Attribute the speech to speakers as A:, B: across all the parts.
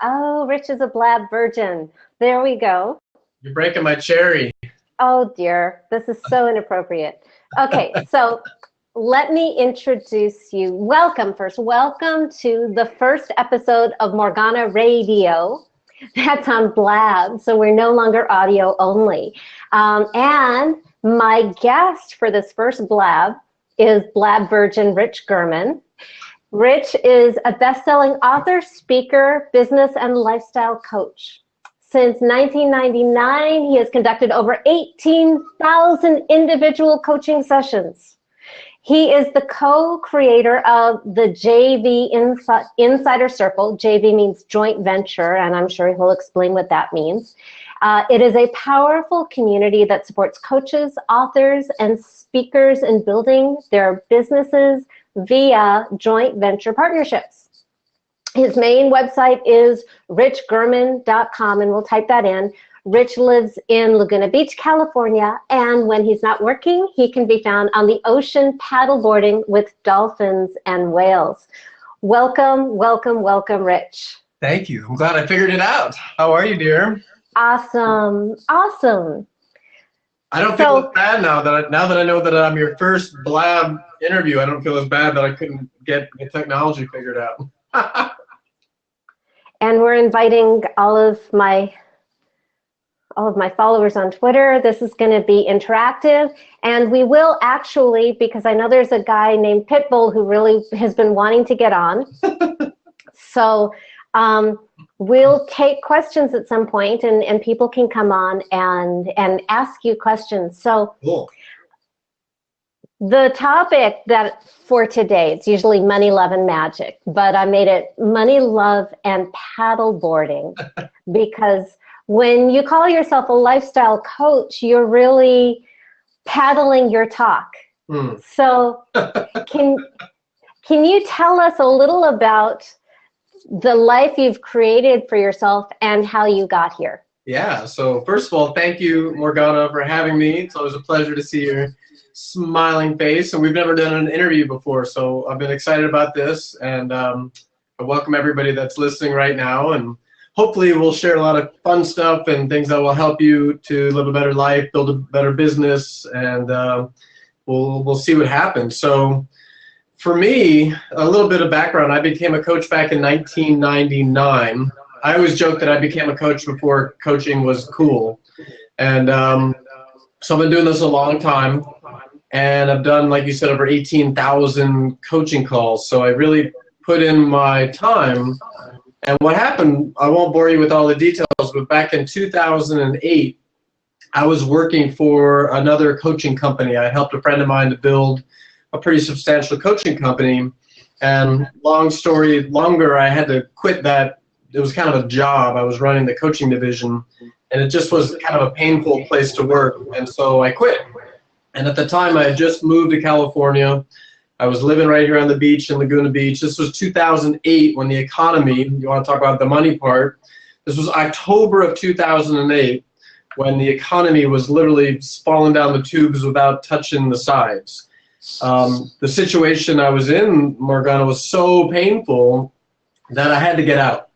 A: Oh, Rich is a blab virgin. There we go.
B: You're breaking my cherry.
A: Oh dear, this is so inappropriate. Okay, so let me introduce you. Welcome first. Welcome to the first episode of Morgana Radio. That's on Blab, so we're no longer audio only. And my guest for this first Blab is Blab Virgin Rich German. Rich is a best-selling author, speaker, business, and lifestyle coach. Since 1999, he has conducted over 18,000 individual coaching sessions. He is the co-creator of the JV Insider Circle. JV means joint venture, and I'm sure he'll explain what that means. It is a powerful community that supports coaches, authors, and speakers in building their businesses via joint venture partnerships. His main website is richgerman.com, and we'll type that in. Rich lives in Laguna Beach, California, and when he's not working, he can be found on the ocean paddleboarding with dolphins and whales. Welcome, welcome, welcome, Rich.
B: Thank you. I'm glad I figured it out. How are you, dear?
A: Awesome, awesome.
B: I don't feel as bad now that I know that I'm your first Blab interview. I don't feel as bad that I couldn't get the technology figured out.
A: And we're inviting all of my followers on Twitter. This is going to be interactive, and we will actually, because I know there's a guy named Pitbull who really has been wanting to get on. So we'll take questions at some point, and people can come on and ask you questions. So
B: cool.
A: The topic that for today, it's usually money, love, and magic, but I made it money, love, and paddleboarding because when you call yourself a lifestyle coach, you're really paddling your talk. So can you tell us a little about the life you've created for yourself and how you got here?
B: Yeah, so first of all, thank you, Morgana, for having me. It's always a pleasure to see your smiling face, and we've never done an interview before, so I've been excited about this, and I welcome everybody that's listening right now, and hopefully we'll share a lot of fun stuff and things that will help you to live a better life, build a better business, and we'll see what happens. So for me, a little bit of background, I became a coach back in 1999. I always joke that I became a coach before coaching was cool, and so I've been doing this a long time, and I've done, like you said, over 18,000 coaching calls. So I really put in my time. And what happened, I won't bore you with all the details, but back in 2008, I was working for another coaching company. I helped a friend of mine to build a pretty substantial coaching company. And long story longer, I had to quit that. It was kind of a job. I was running the coaching division, and it just was kind of a painful place to work. And so I quit. And at the time, I had just moved to California. I was living right here on the beach in Laguna Beach. This was 2008 when the economy, you want to talk about the money part, this was October of 2008 when the economy was literally falling down the tubes without touching the sides. The situation I was in, Morgana, was so painful that I had to get out.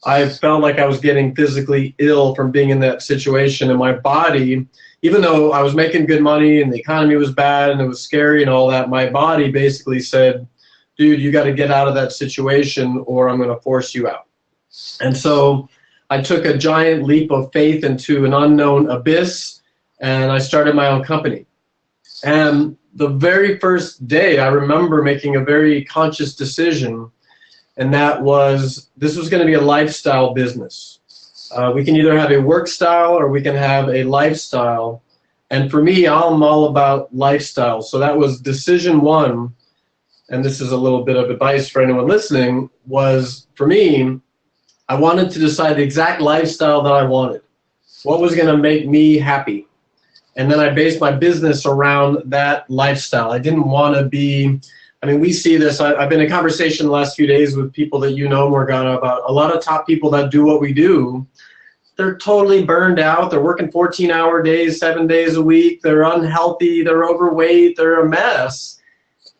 B: I felt like I was getting physically ill from being in that situation, and my body, even though I was making good money and the economy was bad and it was scary and all that, my body basically said, dude, you got to get out of that situation or I'm going to force you out. And so I took a giant leap of faith into an unknown abyss, and I started my own company. And the very first day, I remember making a very conscious decision, and that was this was going to be a lifestyle business. We can either have a work style or we can have a lifestyle. And for me, I'm all about lifestyle. So that was decision one, and this is a little bit of advice for anyone listening, was for me, I wanted to decide the exact lifestyle that I wanted. What was going to make me happy? And then I based my business around that lifestyle. I didn't want to be, I mean, we see this. I've been in conversation the last few days with people that you know, Morgana, about a lot of top people that do what we do. They're totally burned out. They're working 14-hour days, 7 days a week. They're unhealthy. They're overweight. They're a mess.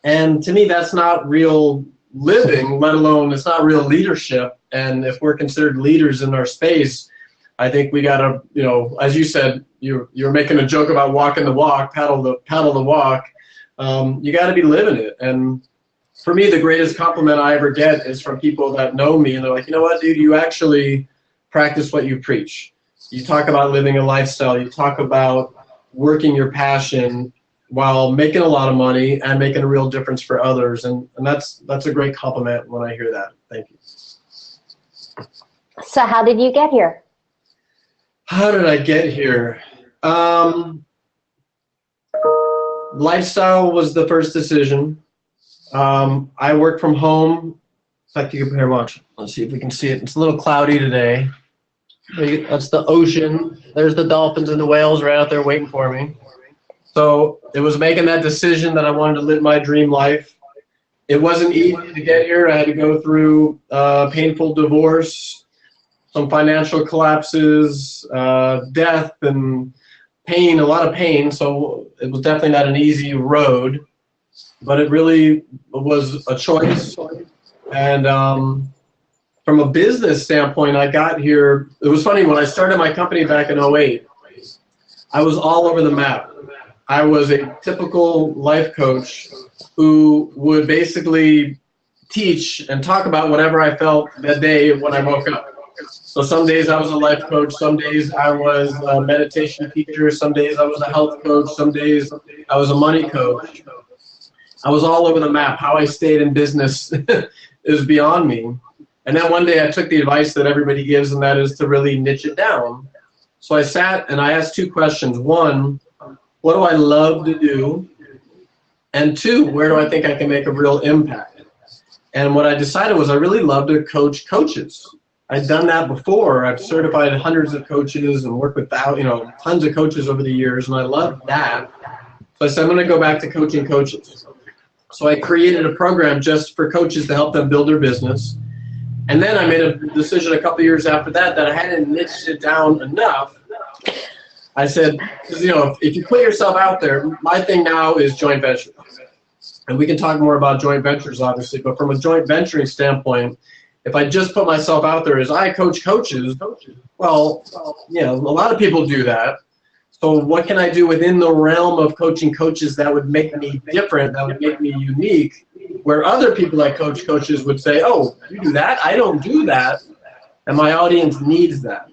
B: And to me, that's not real living, let alone it's not real leadership. And if we're considered leaders in our space, I think we gotta, as you said, you're making a joke about walking the walk, paddle the walk. You got to be living it. And for me, the greatest compliment I ever get is from people that know me, and they're like, you know what, dude, you actually practice what you preach. You talk about living a lifestyle. You talk about working your passion while making a lot of money and making a real difference for others. And that's a great compliment when I hear that. Thank you.
A: So how did you get here?
B: How did I get here? Lifestyle was the first decision. I work from home. In fact, you can here, watch. Let's see if we can see it. It's a little cloudy today. That's the ocean. There's the dolphins and the whales right out there waiting for me. So it was making that decision that I wanted to live my dream life. It wasn't easy to get here. I had to go through painful divorce, some financial collapses, death, and pain, a lot of pain. So it was definitely not an easy road, but it really was a choice. And from a business standpoint, I got here. It was funny, when I started my company back in 2008, I was all over the map. I was a typical life coach who would basically teach and talk about whatever I felt that day when I woke up. So some days I was a life coach, some days I was a meditation teacher, some days I was a health coach, some days I was a money coach. I was all over the map. How I stayed in business is beyond me. And then one day I took the advice that everybody gives, and that is to really niche it down. So I sat and I asked two questions. One, what do I love to do? And two, where do I think I can make a real impact? And what I decided was I really love to coach coaches. I'd done that before. I've certified hundreds of coaches and worked with tons of coaches over the years, and I loved that. So I said, I'm going to go back to coaching coaches. So I created a program just for coaches to help them build their business. And then I made a decision a couple years after that I hadn't niched it down enough. I said, if you put yourself out there, my thing now is joint ventures. And we can talk more about joint ventures, obviously, but from a joint venturing standpoint, if I just put myself out there as I coach coaches, well, a lot of people do that. So what can I do within the realm of coaching coaches that would make me different, that would make me unique, where other people that coach coaches would say, oh, you do that? I don't do that. And my audience needs that.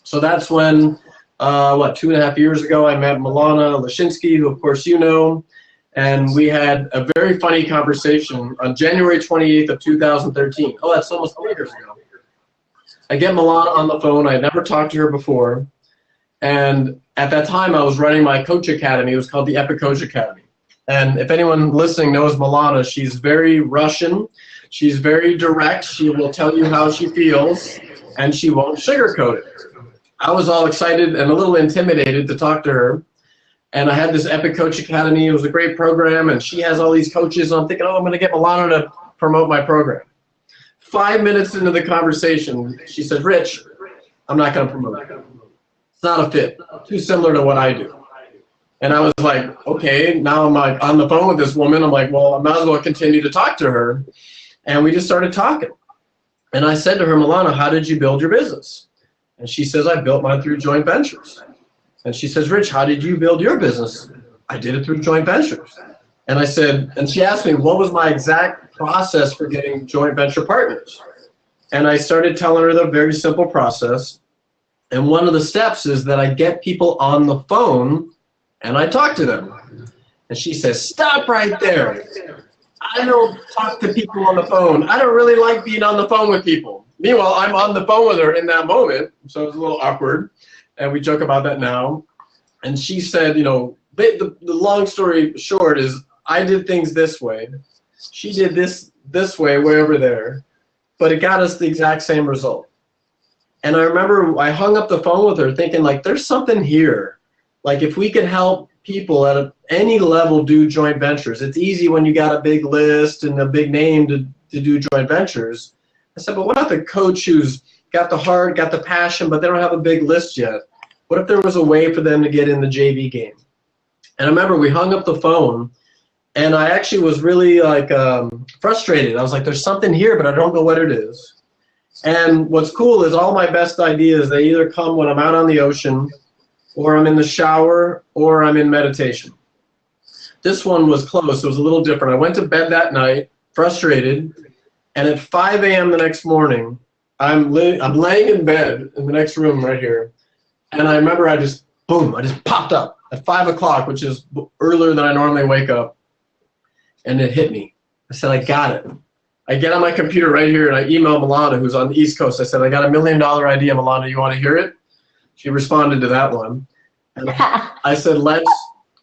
B: So that's when, 2.5 years ago, I met Milana Lashinsky, who of course you know, and we had a very funny conversation on January 28th of 2013. Oh, that's almost 3 years ago. I get Milana on the phone. I had never talked to her before. And at that time, I was running my coach academy. It was called the Epic Coach Academy. And if anyone listening knows Milana, she's very Russian. She's very direct. She will tell you how she feels, and she won't sugarcoat it. I was all excited and a little intimidated to talk to her. And I had this Epic Coach Academy. It was a great program, and she has all these coaches. And I'm thinking, I'm going to get Milana to promote my program. 5 minutes into the conversation, she said, Rich, I'm not going to promote it. It's not a fit. Too similar to what I do. And I was like, okay, now I'm like on the phone with this woman. I'm like, well, I might as well continue to talk to her. And we just started talking. And I said to her, Milana, how did you build your business? And she says, I built mine through joint ventures. And she says, Rich, how did you build your business? I did it through joint ventures. And I said, and she asked me, what was my exact process for getting joint venture partners? And I started telling her the very simple process. And one of the steps is that I get people on the phone and I talk to them. And she says, stop right there. I don't talk to people on the phone. I don't really like being on the phone with people. Meanwhile, I'm on the phone with her in that moment, so it was a little awkward. And we joke about that now. And she said, the long story short is I did things this way. She did this way, way over there. But it got us the exact same result. And I remember I hung up the phone with her thinking, there's something here. If we could help people at any level do joint ventures, it's easy when you got a big list and a big name to do joint ventures. I said, but what if a coach who's got the heart, got the passion, but they don't have a big list yet? What if there was a way for them to get in the JV game? And I remember we hung up the phone, and I actually was really frustrated. I was like, there's something here, but I don't know what it is. And what's cool is all my best ideas, they either come when I'm out on the ocean, or I'm in the shower, or I'm in meditation. This one was close. It was a little different. I went to bed that night, frustrated, and at 5 a.m. the next morning, I'm laying in bed in the next room right here, and I remember I just popped up at 5 o'clock, which is earlier than I normally wake up, and it hit me. I said, I got it. I get on my computer right here, and I email Milana, who's on the East Coast. I said, I got $1 million idea, Milana. You want to hear it? She responded to that one. And I said, let's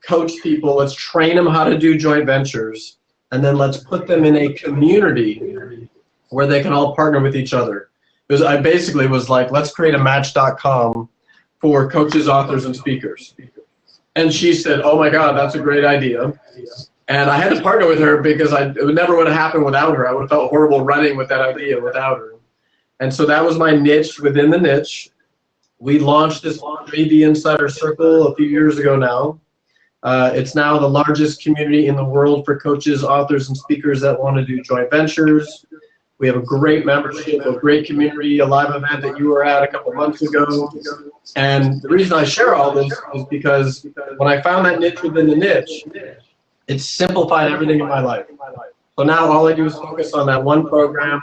B: coach people. Let's train them how to do joint ventures. And then let's put them in a community where they can all partner with each other. Because I basically was like, let's create a Match.com for coaches, authors, and speakers. And she said, oh, my God, that's a great idea. And I had to partner with her because it never would have happened without her. I would have felt horrible running with that idea without her. And so that was my niche within the niche. We launched this The Insider Circle a few years ago now. It's now the largest community in the world for coaches, authors, and speakers that want to do joint ventures. We have a great membership, a great community, a live event that you were at a couple months ago. And the reason I share all this is because when I found that niche within the niche, it's simplified everything in my life. So now all I do is focus on that one program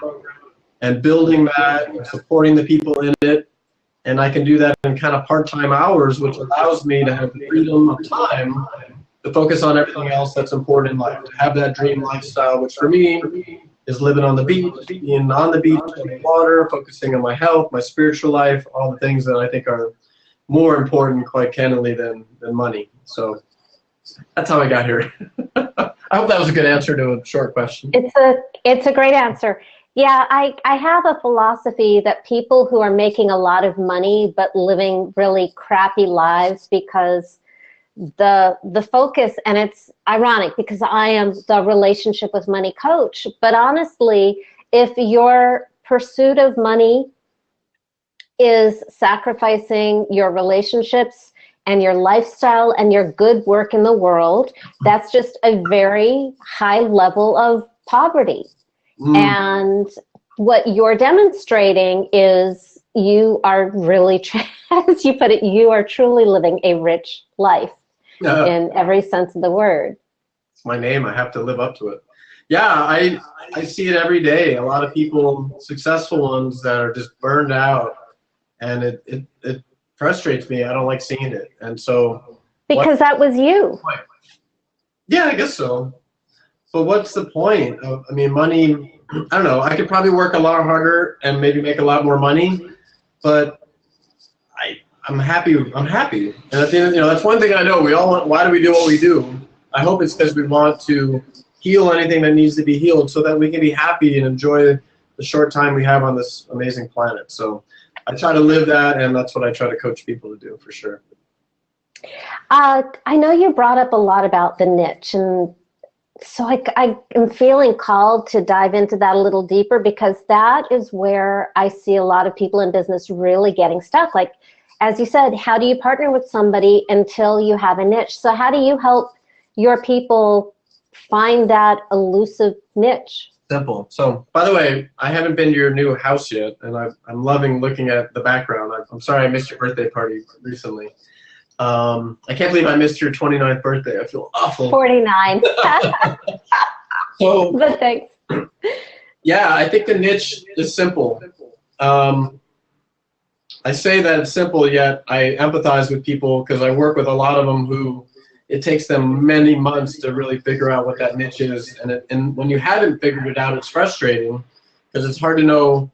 B: and building that and supporting the people in it. And I can do that in kind of part-time hours, which allows me to have the freedom of time to focus on everything else that's important in life, to have that dream lifestyle, which for me is living on the beach, being on the beach, on the water, focusing on my health, my spiritual life, all the things that I think are more important, quite candidly, than money. So that's how I got here. I hope that was a good answer to a short question.
A: It's a great answer. Yeah, I have a philosophy that people who are making a lot of money but living really crappy lives because the focus, and it's ironic because I am the relationship with money coach, but honestly, if your pursuit of money is sacrificing your relationships and your lifestyle and your good work in the world, that's just a very high level of poverty. And what you're demonstrating is you are really, as you put it, you are truly living a rich life in every sense of the word.
B: It's my name. I have to live up to it. Yeah, I see it every day. A lot of people, successful ones, that are just burned out, and it frustrates me. I don't like seeing it. And so
A: because that was you.
B: Yeah, I guess so. But what's the point? I mean, money, I don't know. I could probably work a lot harder and maybe make a lot more money, but I'm happy. I'm happy. And at the end, that's one thing I know. We all want, why do we do what we do? I hope it's because we want to heal anything that needs to be healed so that we can be happy and enjoy the short time we have on this amazing planet. So I try to live that, and that's what I try to coach people to do, for sure.
A: I know you brought up a lot about the niche, and so I am feeling called to dive into that a little deeper, because that is where I see a lot of people in business really getting stuck. Like, as you said, how do you partner with somebody until you have a niche? So how do you help your people find that elusive niche?
B: Simple. So, by the way, I haven't been to your new house yet, and I'm loving looking at the background. I'm sorry I missed your birthday party recently. I can't believe I missed your 29th birthday. I feel awful.
A: 49.
B: So,
A: but thanks.
B: Yeah, I think the niche is simple. I say that it's simple, yet I empathize with people because I work with a lot of them who it takes them many months to really figure out what that niche is. And when you haven't figured it out, it's frustrating because it's hard to know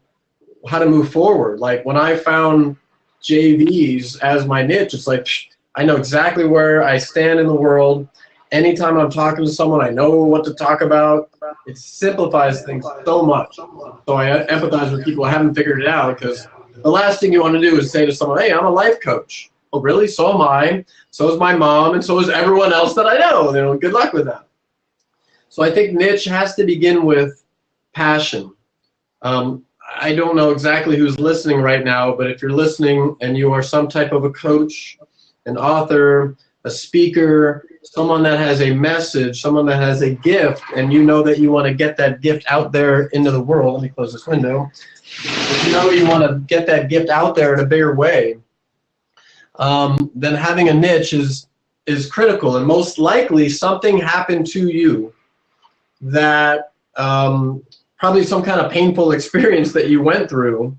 B: how to move forward. Like when I found JVs as my niche, it's like, I know exactly where I stand in the world. Anytime I'm talking to someone, I know what to talk about. It simplifies things so much. So I empathize with people who haven't figured it out, because the last thing you want to do is say to someone, hey, I'm a life coach. Oh, really? So am I. So is my mom, and so is everyone else that I know. Good luck with that. So I think niche has to begin with passion. I don't know exactly who's listening right now, but if you're listening and you are some type of a coach, an author, a speaker, someone that has a message, someone that has a gift, and you know that you want to get that gift out there into the world. Let me close this window. If you know you want to get that gift out there in a bigger way, then having a niche is critical. And most likely something happened to you that probably some kind of painful experience that you went through,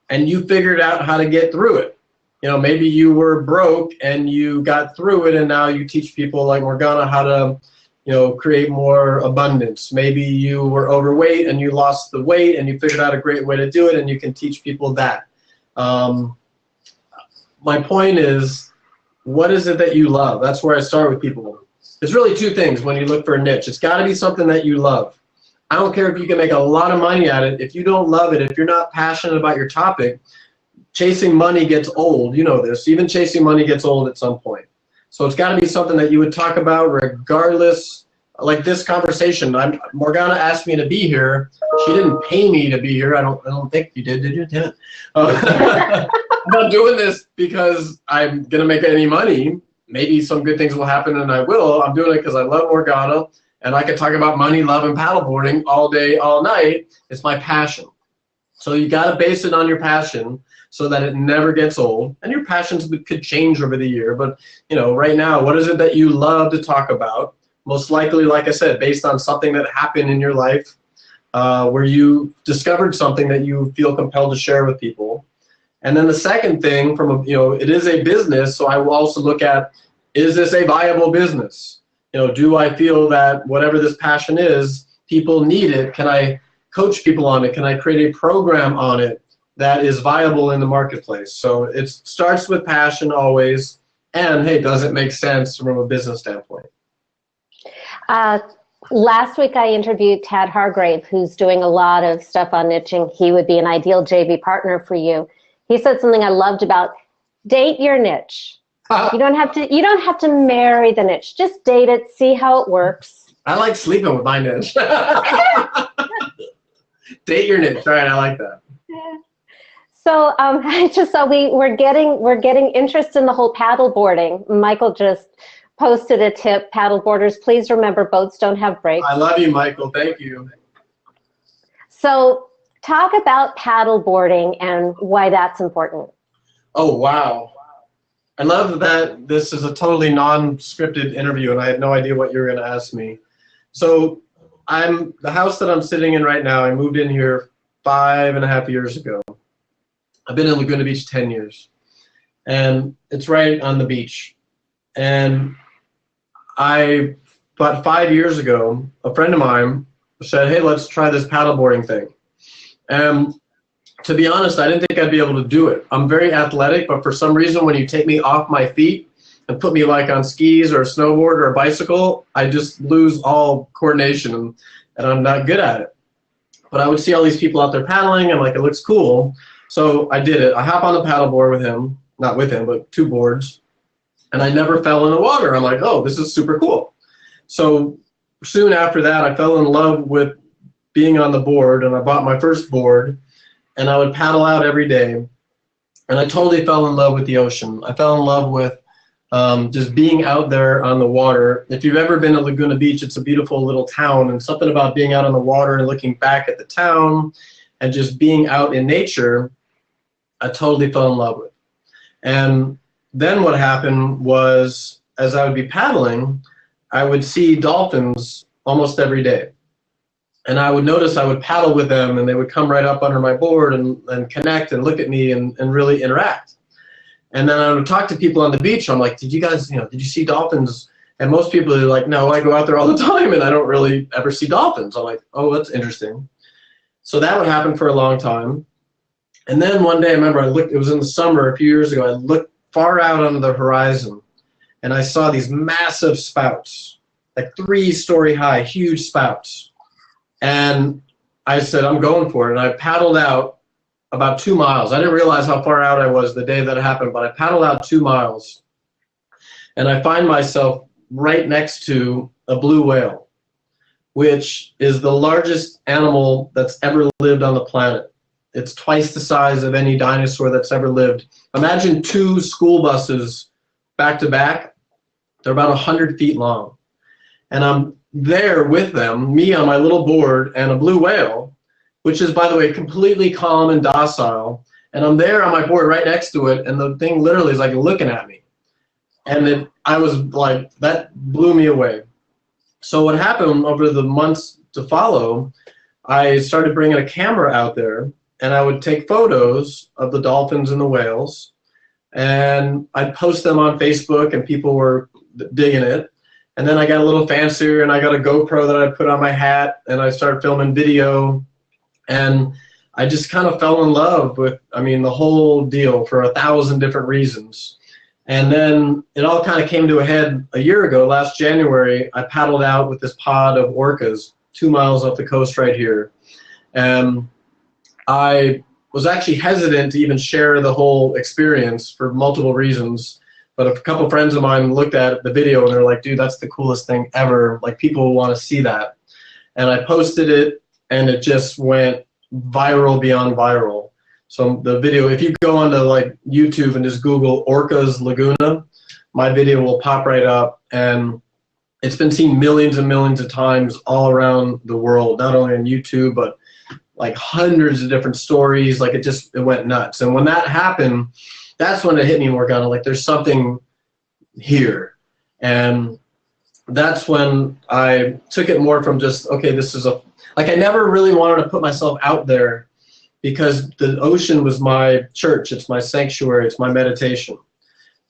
B: and you figured out how to get through it. You know, maybe you were broke and you got through it, and now you teach people like Morgana how to, you know, create more abundance. Maybe you were overweight and you lost the weight and you figured out a great way to do it, and you can teach people that. My point is, what is it that you love? That's where I start with people. There's really two things when you look for a niche. It's got to be something that you love. I don't care if you can make a lot of money at it. If you don't love it, if you're not passionate about your topic, chasing money gets old. You know this. Even chasing money gets old at some point. So it's got to be something that you would talk about regardless. Like this conversation, Morgana asked me to be here. She didn't pay me to be here. I don't think you did you? Damn it. I'm not doing this because I'm going to make any money. Maybe some good things will happen, and I will. I'm doing it because I love Morgana, and I could talk about money, love, and paddleboarding all day, all night. It's my passion. So you got to base it on your passion so that it never gets old. And your passions could change over the year. But, you know, right now, what is it that you love to talk about? Most likely, like I said, based on something that happened in your life where you discovered something that you feel compelled to share with people. And then the second thing, it is a business, so I will also look at, is this a viable business? You know, do I feel that whatever this passion is, people need it? Can I coach people on it? Can I create a program on it that is viable in the marketplace? So it starts with passion always, and hey, does it make sense from a business standpoint?
A: Last week I interviewed Tad Hargrave, who's doing a lot of stuff on niching. He would be an ideal JV partner for you. He said something I loved about date your niche. You don't have to marry the niche. Just date it, see how it works.
B: I like sleeping with my niche. Date your niche. All right, I like that.
A: So I just saw we're getting interest in the whole paddle boarding. Michael just posted a tip. Paddle boarders, please remember boats don't have brakes.
B: I love you, Michael. Thank you.
A: So talk about paddle boarding and why that's important.
B: Oh, wow. I love that this is a totally non-scripted interview, and I had no idea what you were going to ask me. So the house that I'm sitting in right now, I moved in here 5.5 years ago. I've been in Laguna Beach 10 years, and it's right on the beach. And about 5 years ago, a friend of mine said, hey, let's try this paddleboarding thing. And to be honest, I didn't think I'd be able to do it. I'm very athletic, but for some reason, when you take me off my feet and put me like on skis or a snowboard or a bicycle, I just lose all coordination, and I'm not good at it. But I would see all these people out there paddling, and like, it looks cool. So I did it. I hop on the paddleboard with him, not with him, but 2 boards, and I never fell in the water. I'm like, oh, this is super cool. So soon after that, I fell in love with being on the board, and I bought my first board, and I would paddle out every day, and I totally fell in love with the ocean. I fell in love with just being out there on the water. If you've ever been to Laguna Beach, it's a beautiful little town, and something about being out on the water and looking back at the town and just being out in nature, I totally fell in love with. And then what happened was, as I would be paddling, I would see dolphins almost every day. And I would notice I would paddle with them, and they would come right up under my board and connect and look at me and really interact. And then I would talk to people on the beach. I'm like, did you guys, did you see dolphins? And most people are like, no, I go out there all the time, and I don't really ever see dolphins. I'm like, oh, that's interesting. So that would happen for a long time. And then one day, I remember it was in the summer a few years ago, I looked far out on the horizon, and I saw these massive spouts, like 3-story high, huge spouts. And I said, I'm going for it. And I paddled out about 2 miles. I didn't realize how far out I was the day that it happened, but I paddled out 2 miles. And I find myself right next to a blue whale, which is the largest animal that's ever lived on the planet. It's twice the size of any dinosaur that's ever lived. Imagine 2 school buses back to back, They're about 100 feet long. And I'm there with them, me on my little board, and a blue whale, which is, by the way, completely calm and docile. And I'm there on my board right next to it, and the thing literally is like looking at me. And I was like, that blew me away. So what happened over the months to follow, I started bringing a camera out there, and I would take photos of the dolphins and the whales, and I'd post them on Facebook, and people were digging it. And then I got a little fancier, and I got a GoPro that I put on my hat, and I started filming video. And I just kind of fell in love with, the whole deal for 1,000 different reasons. And then it all kind of came to a head a year ago. Last January, I paddled out with this pod of orcas 2 miles up the coast right here. And I was actually hesitant to even share the whole experience for multiple reasons. But a couple friends of mine looked at the video and they're like, dude, that's the coolest thing ever. Like, people want to see that. And I posted it, and it just went viral beyond viral. So the video, if you go onto like YouTube and just Google Orcas Laguna, my video will pop right up, and it's been seen millions and millions of times all around the world, not only on YouTube, but like hundreds of different stories. Like, it went nuts. And when that happened, that's when it hit me, Morgana, like there's something here. And that's when I took it more from just, okay, this is I never really wanted to put myself out there, because the ocean was my church, it's my sanctuary, it's my meditation.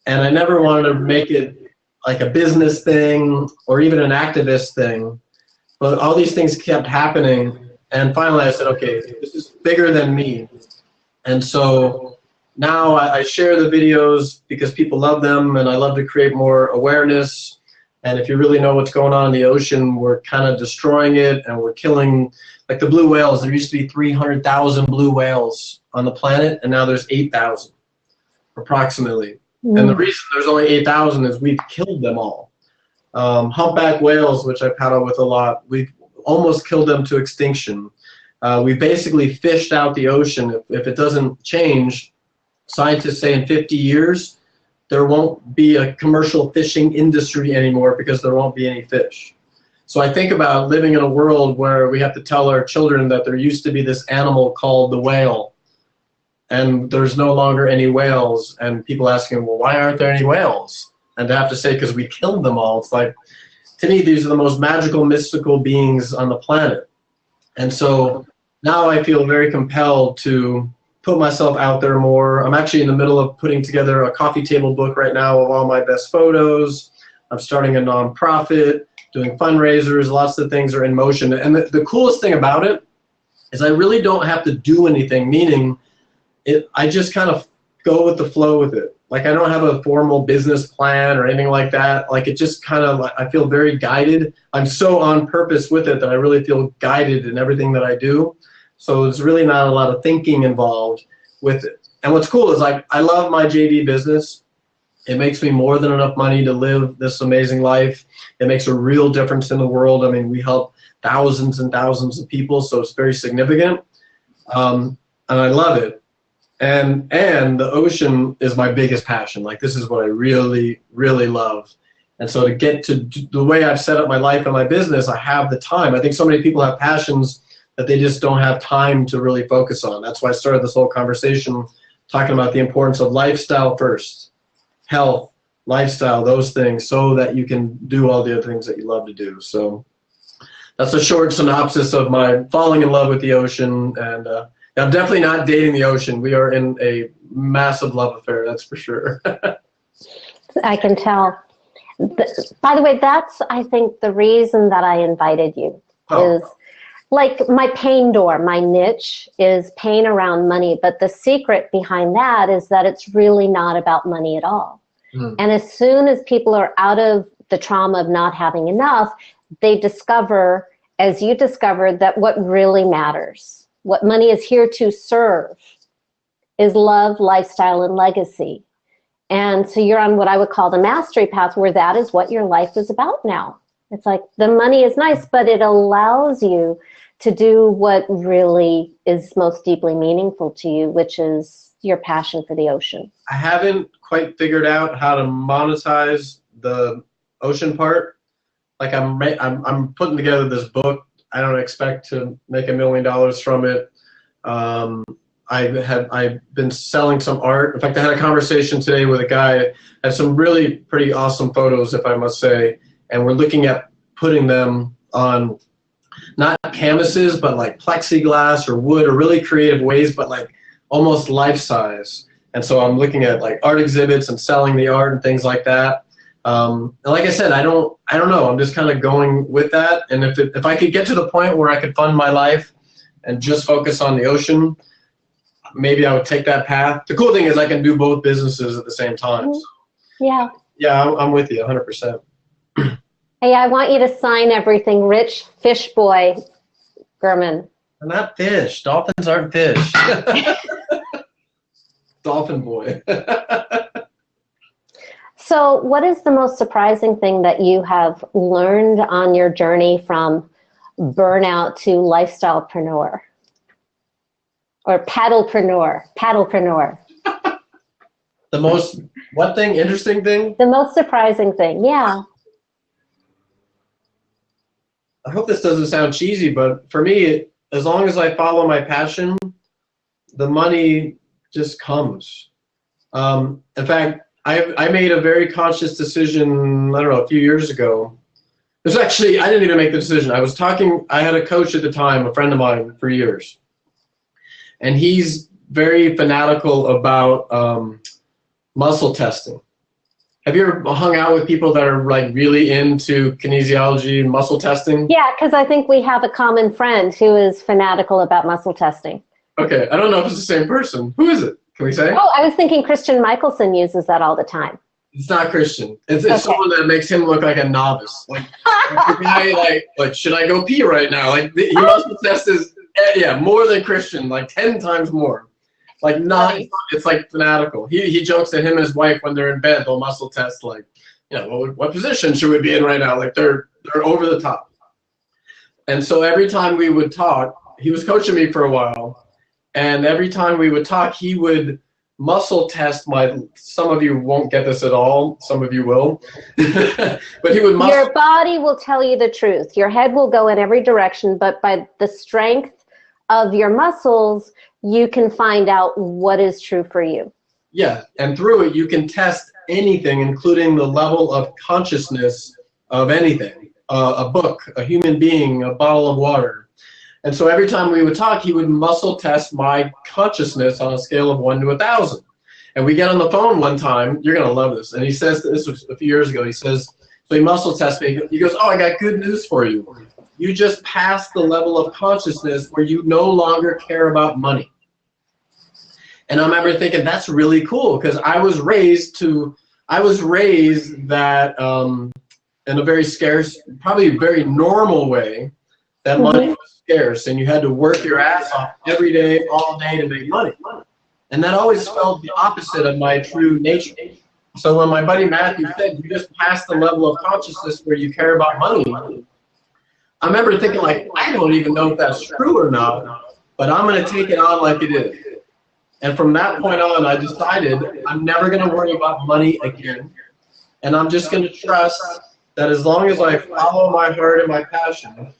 B: And I never wanted to make it like a business thing or even an activist thing. But all these things kept happening, and finally I said, okay, this is bigger than me. And so now I share the videos because people love them, and I love to create more awareness. And if you really know what's going on in the ocean, we're kind of destroying it, and we're killing, like the blue whales. There used to be 300,000 blue whales on the planet, and now there's 8,000 approximately. And the reason there's only 8,000 is we've killed them all. Humpback whales, which I paddle with a lot, we've almost killed them to extinction. We basically fished out the ocean. If it doesn't change, scientists say in 50 years, there won't be a commercial fishing industry anymore because there won't be any fish. So I think about living in a world where we have to tell our children that there used to be this animal called the whale, and there's no longer any whales, and people asking, well, why aren't there any whales? And to have to say, because we killed them all. It's like, to me, these are the most magical, mystical beings on the planet. And so now I feel very compelled to put myself out there more. I'm actually in the middle of putting together a coffee table book right now of all my best photos. I'm starting a nonprofit, doing fundraisers. Lots of things are in motion. And the coolest thing about it is I really don't have to do anything, meaning I just kind of go with the flow with it. Like, I don't have a formal business plan or anything like that. Like, it just kind of, I feel very guided. I'm so on purpose with it that I really feel guided in everything that I do. So there's really not a lot of thinking involved with it. And what's cool is, like, I love my JV business. It makes me more than enough money to live this amazing life. It makes a real difference in the world. I mean, we help thousands and thousands of people, so it's very significant. And I love it. And the ocean is my biggest passion. Like, this is what I really, really love. And so to get to the way I've set up my life and my business, I have the time. I think so many people have passions that they just don't have time to really focus on. That's why I started this whole conversation talking about the importance of lifestyle first. Health, lifestyle, those things, so that you can do all the other things that you love to do. So that's a short synopsis of my falling in love with the ocean. And I'm definitely not dating the ocean. We are in a massive love affair, that's for sure.
A: I can tell. By the way, that's, I think, the reason that I invited you is, like, my pain door, my niche is pain around money. But the secret behind that is that it's really not about money at all. And as soon as people are out of the trauma of not having enough, they discover, as you discovered, that what really matters, what money is here to serve, is love, lifestyle, and legacy. And so you're on what I would call the mastery path, where that is what your life is about now. It's like, the money is nice, but it allows you to do what really is most deeply meaningful to you, which is your passion for the ocean.
B: I haven't quite figured out how to monetize the ocean part. Like I'm putting together this book. I don't expect to make $1 million from it. I've been selling some art. In fact, I had a conversation today with a guy. Had some really pretty awesome photos, if I must say, and we're looking at putting them on not canvases, but like plexiglass or wood, or really creative ways, but like almost life size. And so I'm looking at like art exhibits and selling the art and things like that. And like I said, I don't know. I'm just kind of going with that. And if I could get to the point where I could fund my life and just focus on the ocean, maybe I would take that path. The cool thing is I can do both businesses at the same time. So,
A: yeah.
B: Yeah, I'm with you 100%.
A: Hey, I want you to sign everything, Rich Fish Boy Gurman.
B: I'm not fish. Dolphins aren't fish. Dolphin boy.
A: So what is the most surprising thing that you have learned on your journey from burnout to lifestylepreneur? Or paddlepreneur?
B: The most, what thing? Interesting thing?
A: The most surprising thing, yeah.
B: I hope this doesn't sound cheesy, but for me, as long as I follow my passion, the money just comes. In fact, I made a very conscious decision, I don't know, a few years ago. There's actually, I didn't even make the decision. I had a coach at the time, a friend of mine for years. And he's very fanatical about muscle testing. Have you ever hung out with people that are like really into kinesiology and muscle testing?
A: Yeah, because I think we have a common friend who is fanatical about muscle testing.
B: Okay, I don't know if it's the same person. Who is it? Can we say?
A: Oh, I was thinking Christian Michelson uses that all the time.
B: It's not Christian. It's
A: Okay.
B: someone that makes him look like a novice. Like the guy, like, should I go pee right now? Like he muscle test is, yeah, more than Christian, like 10 times more. Like not, it's like fanatical. He jokes that him and his wife, when they're in bed, they'll muscle test like, you know, what position should we be in right now? Like they're over the top. And so every time we would talk, he was coaching me for a while. And every time we would talk, he would muscle test some of you won't get this at all, some of you will. But he would muscle.
A: Your body will tell you the truth. Your head will go in every direction, but by the strength of your muscles, you can find out what is true for you.
B: Yeah, and through it, you can test anything, including the level of consciousness of anything, a book, a human being, a bottle of water. And so every time we would talk, he would muscle test my consciousness on a scale of 1 to 1,000. And we get on the phone one time, you're going to love this. And he says, this was a few years ago, he says, so he muscle tests me. He goes, oh, I got good news for you. You just passed the level of consciousness where you no longer care about money. And I remember thinking, that's really cool, because I was raised that in a very scarce, probably very normal way, that money was scarce, and you had to work your ass off every day, all day to make money. And that always felt the opposite of my true nature. So when my buddy Matthew said, you just passed the level of consciousness where you care about money, I remember thinking, like, I don't even know if that's true or not, but I'm going to take it on like it is. And from that point on, I decided I'm never going to worry about money again. And I'm just going to trust that as long as I follow my heart and my passion,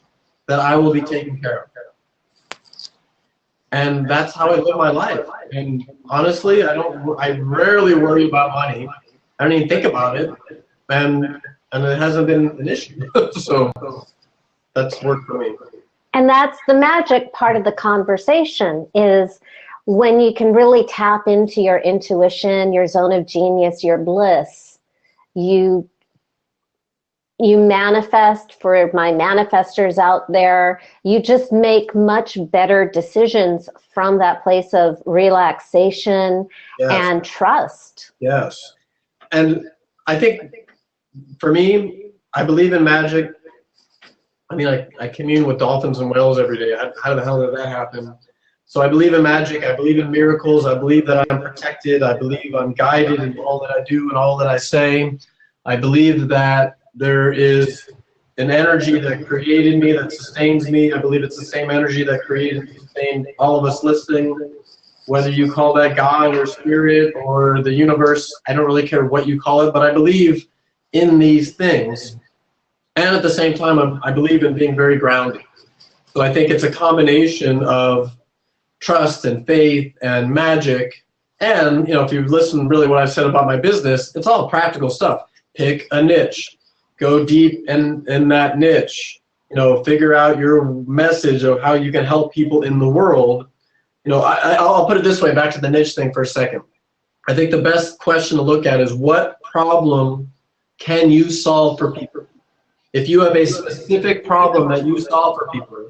B: that I will be taken care of. And that's how I live my life. And honestly, I rarely worry about money. I don't even think about it. And it hasn't been an issue. So that's worked for me.
A: And that's the magic part of the conversation, is when you can really tap into your intuition, your zone of genius, your bliss, you manifest. For my manifestors out there, you just make much better decisions from that place of relaxation and trust.
B: Yes. And I think for me, I believe in magic. I mean, I commune with dolphins and whales every day. How the hell did that happen? So I believe in magic. I believe in miracles. I believe that I'm protected. I believe I'm guided in all that I do and all that I say. I believe that there is an energy that created me, that sustains me. I believe it's the same energy that created and sustained all of us listening. Whether you call that God or spirit or the universe, I don't really care what you call it, but I believe in these things. And at the same time, I believe in being very grounded. So I think it's a combination of trust and faith and magic. And, if you listen really what I've said about my business, it's all practical stuff. Pick a niche. Go deep in that niche. Figure out your message of how you can help people in the world. I'll put it this way, back to the niche thing for a second. I think the best question to look at is, what problem can you solve for people? If you have a specific problem that you solve for people,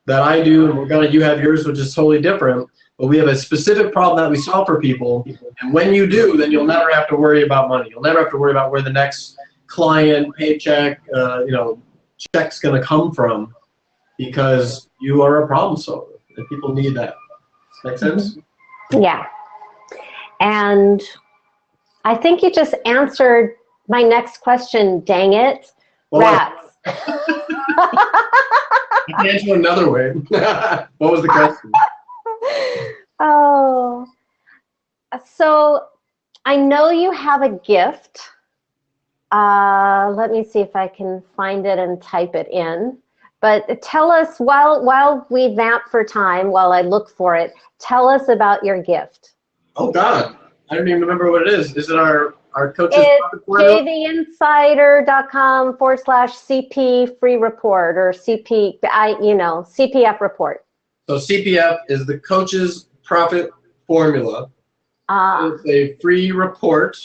B: that I do, and you have yours, which is totally different, but we have a specific problem that we solve for people, and when you do, then you'll never have to worry about money. You'll never have to worry about where the next client, paycheck, check's going to come from, because you are a problem solver, and people need that. Make sense?
A: Yeah. And I think you just answered my next question, dang it.
B: Well,
A: Rats.
B: I can answer another way. What was the question?
A: Oh, so I know you have a gift. Let me see if I can find it and type it in. But tell us, while we vamp for time, while I look for it, tell us about your gift.
B: Oh, God. I don't even remember what it is. Is it our coach's
A: It's jvinsider.com/CP free report, or CPF report.
B: So CPF is the Coach's Profit Formula. It's a free report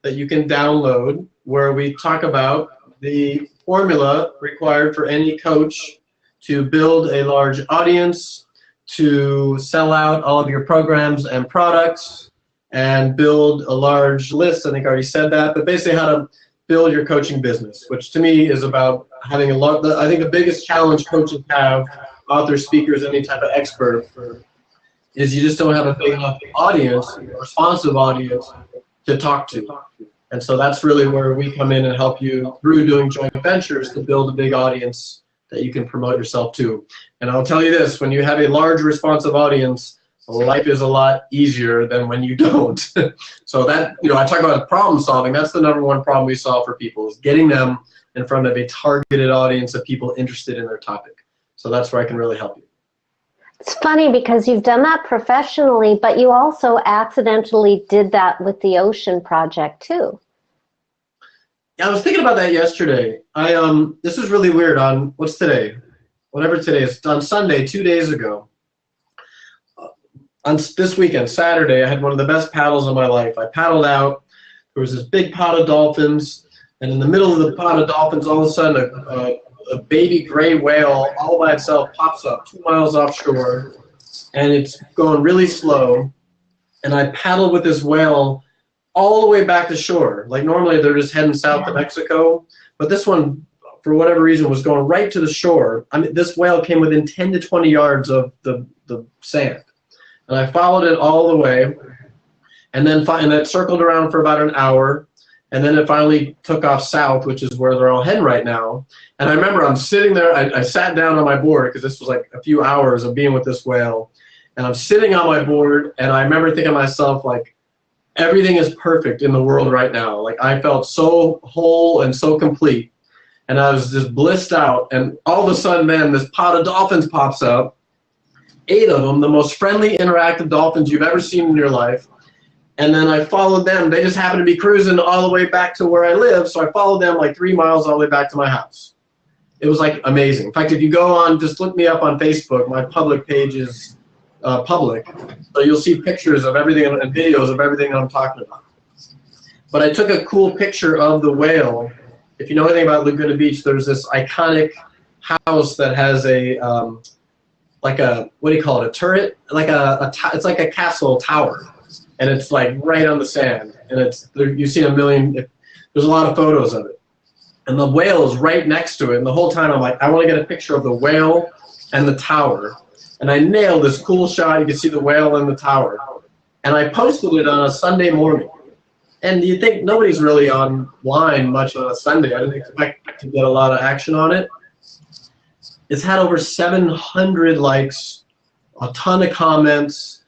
B: that you can download, where we talk about the formula required for any coach to build a large audience, to sell out all of your programs and products, and build a large list. I think I already said that, but basically how to build your coaching business, which to me is about having a lot. I think the biggest challenge coaches have, authors, speakers, any type of expert, is you just don't have a big enough audience, a responsive audience to talk to. And so that's really where we come in and help you through doing joint ventures to build a big audience that you can promote yourself to. And I'll tell you this, when you have a large responsive audience, life is a lot easier than when you don't. So that, I talk about problem solving. That's the number one problem we solve for people, is getting them in front of a targeted audience of people interested in their topic. So that's where I can really help you.
A: It's funny because you've done that professionally, but you also accidentally did that with the Ocean Project too.
B: Yeah, I was thinking about that yesterday. This is really weird. On, what's today? Whatever today is. On Sunday, 2 days ago, on this weekend, Saturday, I had one of the best paddles of my life. I paddled out. There was this big pot of dolphins, and in the middle of the pot of dolphins, all of a sudden, a baby gray whale all by itself pops up 2 miles offshore, and it's going really slow. And I paddled with this whale all the way back to shore. Like normally they're just heading south to Mexico, but this one, for whatever reason, was going right to the shore. I mean, this whale came within 10 to 20 yards of the sand. And I followed it all the way, and then it circled around for about an hour, and then it finally took off south, which is where they're all heading right now. And I remember I'm sitting there, I sat down on my board, because this was like a few hours of being with this whale, and I'm sitting on my board, and I remember thinking to myself, like, everything is perfect in the world right now. Like, I felt so whole and so complete, and I was just blissed out, and all of a sudden then this pot of dolphins pops up, 8 of them, the most friendly, interactive dolphins you've ever seen in your life. And then I followed them. They just happened to be cruising all the way back to where I live, so I followed them like 3 miles all the way back to my house. It was like amazing. In fact, if you go on, just look me up on Facebook. My public page is public, so you'll see pictures of everything and videos of everything I'm talking about. But I took a cool picture of the whale. If you know anything about Laguna Beach, there's this iconic house that has a like a, what do you call it, a turret? Like it's like a castle tower, and it's like right on the sand, and it's you see there's a lot of photos of it, and the whale is right next to it. And the whole time I'm like, I want to get a picture of the whale and the tower, and I nailed this cool shot. You can see the whale and the tower, and I posted it on a Sunday morning. And you think nobody's really online much on a Sunday. I didn't expect to get a lot of action on it. It's had over 700 likes, a ton of comments.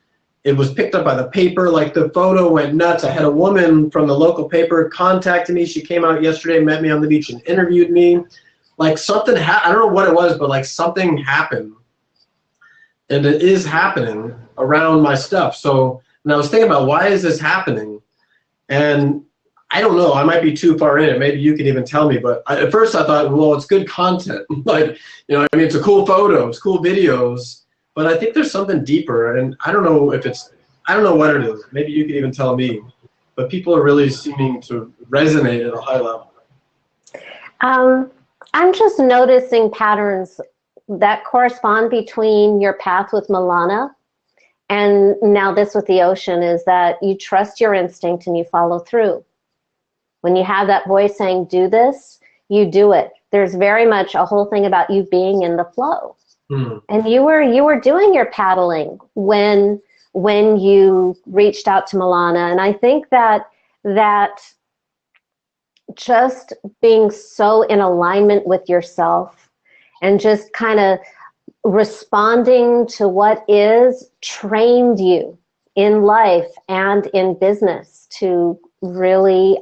B: it was picked up by the paper. Like the photo went nuts. I had a woman from the local paper contacted me. She came out yesterday, met me on the beach and interviewed me. Like something, I don't know what it was, but like something happened. And it is happening around my stuff. So, and I was thinking about why is this happening? And I don't know, I might be too far in it. Maybe you can even tell me. But at first I thought, well, it's good content. Like, you know, I mean, it's a cool photo, it's cool videos. But I think there's something deeper. And I don't know if it's, I don't know what it is. Maybe you can even tell me. But people are really seeming to resonate at a high level.
A: I'm just noticing patterns that correspond between your path with Milana and now this with the ocean, is that you trust your instinct and you follow through. When you have that voice saying, do this, you do it. There's very much a whole thing about you being in the flow. And you were doing your paddling when you reached out to Milana. And I think that just being so in alignment with yourself and just kind of responding to what is trained you in life and in business to really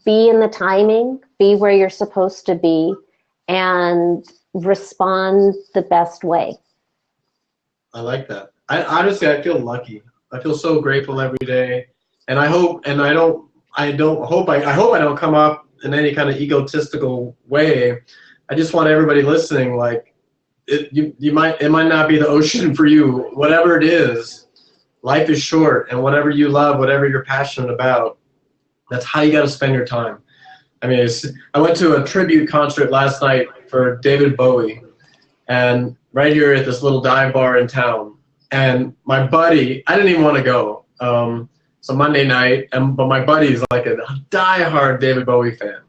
A: be in the timing, be where you're supposed to be, and respond the best way.
B: I like that. I honestly, I feel lucky. I feel so grateful every day. And I hope, and I hope I don't come up in any kind of egotistical way. I just want everybody listening, like, it might not be the ocean for you. Whatever it is, life is short, and whatever you love, whatever you're passionate about, that's how you got to spend your time. I mean, I went to a tribute concert last night for David Bowie, and right here at this little dive bar in town. And my buddy, I didn't even want to go. It's a Monday night, but my buddy's like a die-hard David Bowie fan,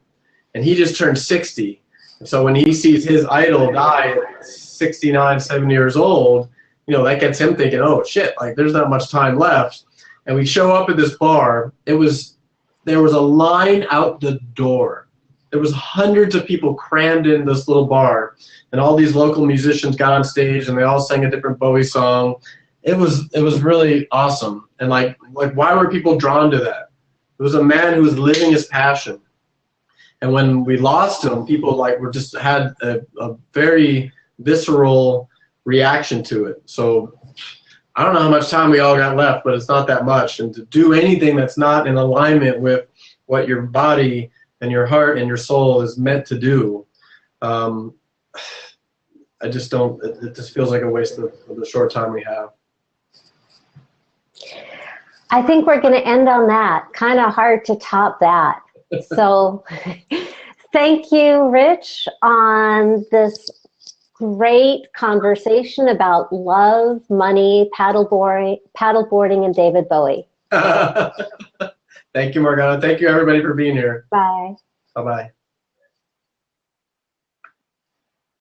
B: and he just turned 60. And so when he sees his idol die at 69, 70 years old, you know, that gets him thinking, oh shit, like there's not much time left. And we show up at this bar. There was a line out the door. There was hundreds of people crammed in this little bar, and all these local musicians got on stage and they all sang a different Bowie song. It was really awesome. And like why were people drawn to that? It was a man who was living his passion. And when we lost him, people like had a very visceral reaction to it. So I don't know how much time we all got left, but it's not that much. And to do anything that's not in alignment with what your body and your heart and your soul is meant to do, I just don't, it just feels like a waste of the short time we have.
A: I think we're going to end on that. Kind of hard to top that. So thank you, Rich, on this great conversation about love, money, paddleboarding, and David Bowie.
B: Thank you, Morgana. Thank you, everybody, for being here.
A: Bye.
B: Bye-bye.